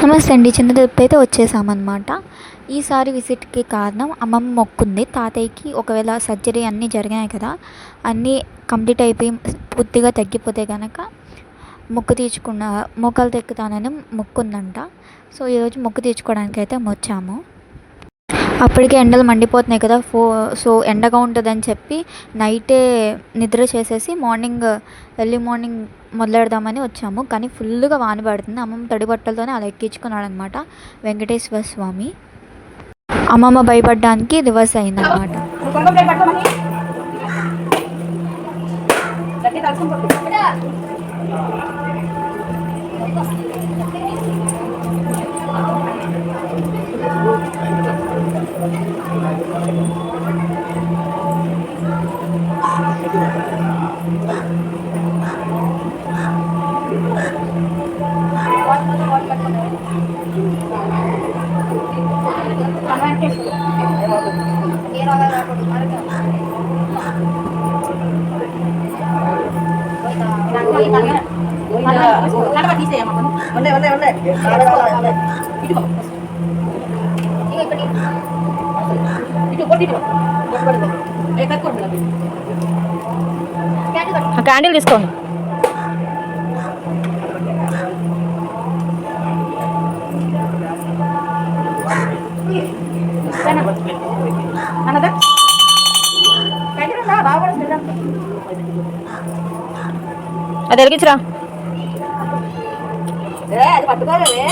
నమస్తే అండి. చిన్న తిరుపతి అయితే వచ్చేసామన్నమాట. ఈసారి విజిట్‌కి కారణం అమ్మమ్మ మొక్కుంది. తాతయ్యకి ఒకవేళ సర్జరీ అన్నీ జరిగాయి కదా! అన్నీ కంప్లీట్ అయిపోయి పూర్తిగా తగ్గిపోతే గనక మొక్కు తీర్చుకున్న మోకాలు తెక్కుతానని మొక్కుందంట. సో, ఈరోజు మొక్కు తీర్చుకోవడానికైతే వచ్చాము. అప్పటికే ఎండలు మండిపోతున్నాయి కదా! సో, ఎండగా ఉంటుందని చెప్పి నైటే నిద్ర చేసేసి ఎర్లీ మార్నింగ్ మొదలెడదామని వచ్చాము. కానీ ఫుల్లుగా వాన పడుతుంది. అమ్మమ్మ తడి బట్టలతోనే అలా ఎక్కించుకున్నాడనమాట వెంకటేశ్వర స్వామి. అమ్మమ్మ భయపడడానికి రివర్స్ అయిందనమాట. క్యాండిల్ తీసుకోండి. అది వెలిగించరా. అది పట్టుకోలేదే.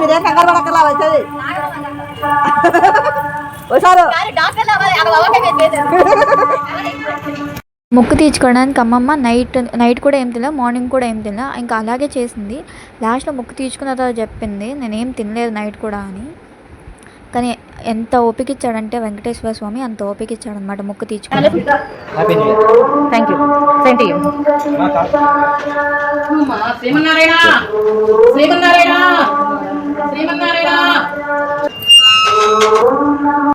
మీరే కంగారు పడక్కర్లా వచ్చేది. మొక్కు తీర్చుకోవడానికి అమ్మమ్మ నైట్ కూడా ఏం తినలే, మార్నింగ్ కూడా ఏం తినలే. ఇంకా అలాగే చేసింది. లాస్ట్లో మొక్కు తీర్చుకున్న తర్వాత చెప్పింది నేనేం తినలేదు నైట్ కూడా అని. కానీ ఎంత ఓపిక ఇచ్చాడంటే వెంకటేశ్వర స్వామి అంత ఓపిక ఇచ్చాడనమాట మొక్కు తీర్చుకోవడానికి. Thank you. Same to you. Srimannarayana Srimannarayana Srimannarayana.